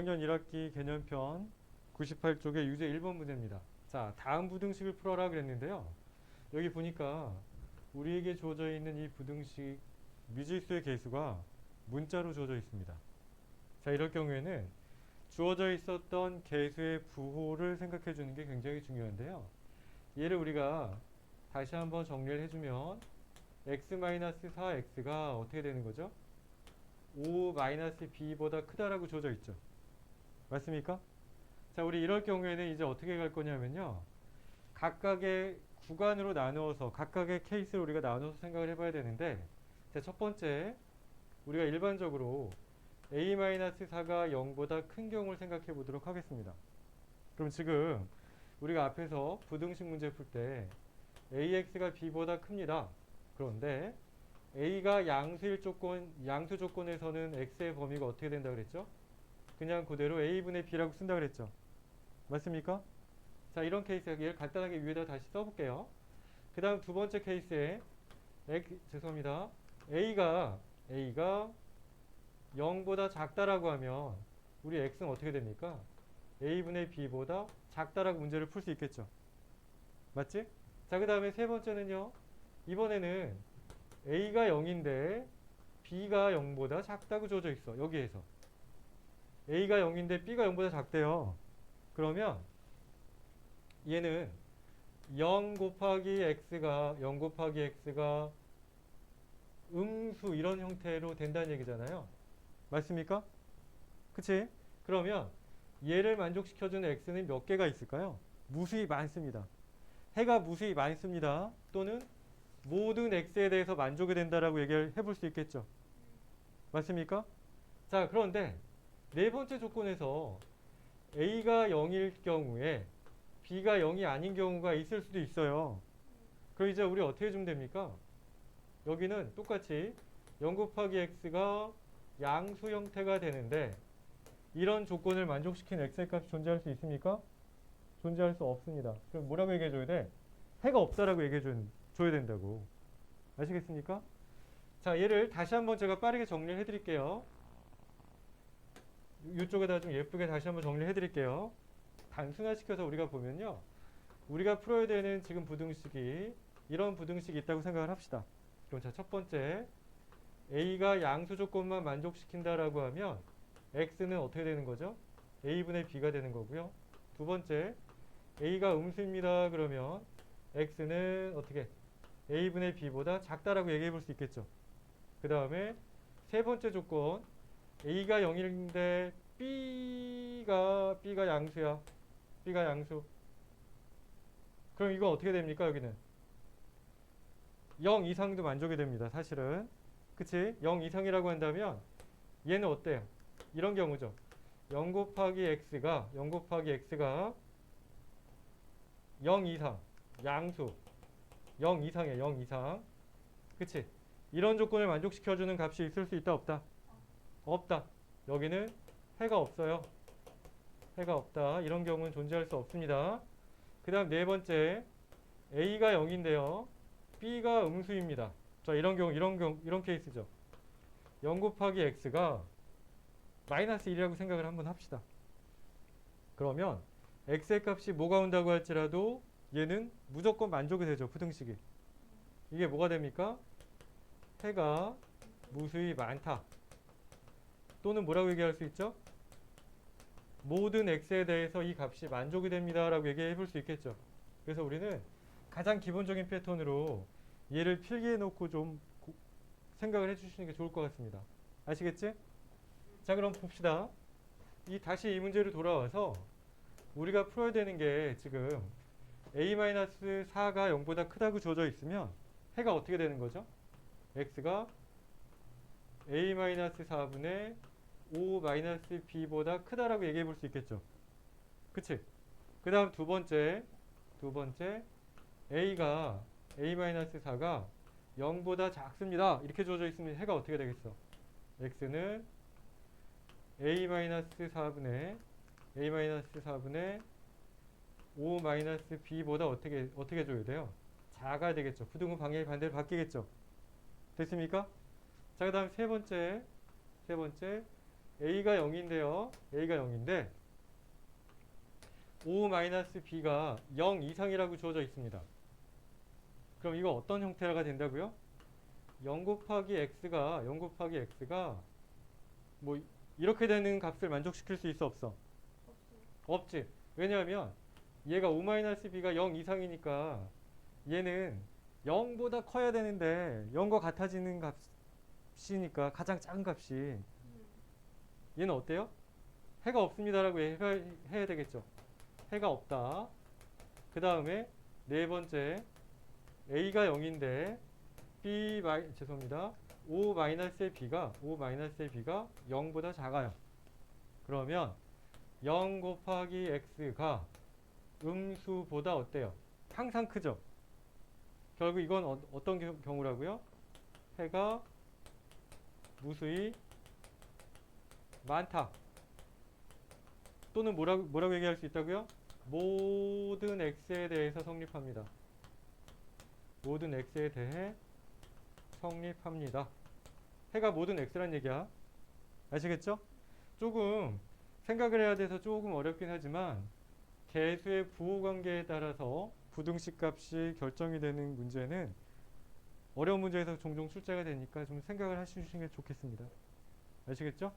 2학년 1학기 개념편 98쪽의 유제 1번 문제입니다. 자, 다음 부등식을 풀어라 그랬는데요. 여기 보니까 우리에게 주어져 있는 이 부등식 미지수의 개수가 문자로 주어져 있습니다. 자, 이럴 경우에는 주어져 있었던 개수의 부호를 생각해 주는 게 굉장히 중요한데요. 얘를 우리가 다시 한번 정리를 해주면 x-4x가 어떻게 되는 거죠? 5-b보다 크다라고 주어져 있죠. 맞습니까? 자, 우리 이럴 경우에는 이제 어떻게 갈 거냐면요. 각각의 구간으로 나누어서 각각의 케이스를 우리가 나눠서 생각을 해봐야 되는데, 자, 첫 번째 우리가 일반적으로 a-4가 0보다 큰 경우를 생각해 보도록 하겠습니다. 그럼 지금 우리가 앞에서 부등식 문제 풀 때 ax가 b보다 큽니다. 그런데 a가 양수일 조건, 양수 조건에서는 x의 범위가 어떻게 된다 그랬죠? 그냥 그대로 a분의 b라고 쓴다 그랬죠. 맞습니까? 자, 이런 케이스 얘를 간단하게 위에다 다시 써볼게요. 그 다음 두 번째 케이스에 죄송합니다. a가 0보다 작다라고 하면 우리 x는 어떻게 됩니까? a분의 b보다 작다라고 문제를 풀 수 있겠죠. 맞지? 자, 그 다음에 세 번째는요. 이번에는 a가 0인데 b가 0보다 작다고 주어져 있어. 여기에서 a가 0인데 b가 0보다 작대요. 그러면 얘는 0 곱하기 x가 음수 이런 형태로 된다는 얘기잖아요. 맞습니까? 그치? 그러면 얘를 만족시켜주는 x는 몇 개가 있을까요? 무수히 많습니다. 해가 무수히 많습니다. 또는 모든 x에 대해서 만족이 된다라고 얘기를 해볼 수 있겠죠. 맞습니까? 자, 그런데 네 번째 조건에서 a가 0일 경우에 b가 0이 아닌 경우가 있을 수도 있어요. 그럼 이제 우리 어떻게 해주면 됩니까? 여기는 똑같이 0 곱하기 x가 양수 형태가 되는데 이런 조건을 만족시키는 x의 값이 존재할 수 있습니까? 존재할 수 없습니다. 그럼 뭐라고 얘기해 줘야 돼? 해가 없다라고 얘기해 줘야 된다고. 아시겠습니까? 자, 얘를 다시 한번 제가 빠르게 정리를 해드릴게요. 이쪽에다 좀 예쁘게 다시 한번 정리를 해드릴게요. 단순화시켜서 우리가 보면요. 우리가 풀어야 되는 지금 부등식이 이런 부등식이 있다고 생각을 합시다. 그럼 자, 첫 번째 a가 양수 조건만 만족시킨다라고 하면 x는 어떻게 되는 거죠? a분의 b가 되는 거고요. 두 번째 a가 음수입니다. 그러면 x는 어떻게 a분의 b보다 작다라고 얘기해 볼 수 있겠죠. 그 다음에 세 번째 조건 a가 0인데 b가 양수야. b가 양수. 그럼 이거 어떻게 됩니까? 여기는 0 이상도 만족이 됩니다. 사실은. 그치? 0 이상이라고 한다면 얘는 어때요? 이런 경우죠. 0 곱하기 x가 0 이상. 양수. 0 이상이에요. 0 이상. 그치? 이런 조건을 만족시켜주는 값이 있을 수 있다 없다? 없다. 여기는 해가 없어요. 해가 없다. 이런 경우는 존재할 수 없습니다. 그 다음 네 번째 a가 0인데요. b가 음수입니다. 자, 이런 케이스죠. 0 곱하기 x가 마이너스 1이라고 생각을 한번 합시다. 그러면 x의 값이 뭐가 온다고 할지라도 얘는 무조건 만족이 되죠. 부등식이. 이게 뭐가 됩니까? 해가 무수히 많다. 또는 뭐라고 얘기할 수 있죠? 모든 x에 대해서 이 값이 만족이 됩니다. 라고 얘기해 볼 수 있겠죠. 그래서 우리는 가장 기본적인 패턴으로 얘를 필기해 놓고 좀 생각을 해 주시는 게 좋을 것 같습니다. 아시겠지? 자, 그럼 봅시다. 다시 이 문제로 돌아와서 우리가 풀어야 되는 게 지금 a-4가 0보다 크다고 주어져 있으면 해가 어떻게 되는 거죠? x가 a-4분의 5-b보다 크다라고 얘기해 볼 수 있겠죠. 그치? 그 다음 두 번째 a가 a-4가 0보다 작습니다. 이렇게 주어져 있으면 해가 어떻게 되겠어? x는 a-4분의 5-b보다 어떻게 줘야 돼요? 작아야 되겠죠. 부등호 방향이 반대로 바뀌겠죠. 됐습니까? 자, 그 다음 세 번째 a가 0인데요. a가 0인데 5-b가 0 이상이라고 주어져 있습니다. 그럼 이거 어떤 형태가 된다고요? 0 곱하기 x가 뭐 이렇게 되는 값을 만족시킬 수 있어 없어? 없지. 왜냐하면 얘가 5-b가 0 이상이니까 얘는 0보다 커야 되는데 0과 같아지는 값이니까 가장 작은 값이 얘는 어때요? 해가 없습니다라고 해야 되겠죠. 해가 없다. 그 다음에 네 번째 a가 0인데 죄송합니다. 5-b가 0보다 작아요. 그러면 0 곱하기 x가 음수보다 어때요? 항상 크죠. 결국 이건 어떤 경우라고요? 해가 무수히 많다. 또는 뭐라고 얘기할 수 있다고요? 모든 x에 대해서 성립합니다. 모든 x에 대해 성립합니다. 해가 모든 x란 얘기야. 아시겠죠? 조금 생각을 해야 돼서 조금 어렵긴 하지만 개수의 부호관계에 따라서 부등식 값이 결정이 되는 문제는 어려운 문제에서 종종 출제가 되니까 좀 생각을 하시는 게 좋겠습니다. 아시겠죠?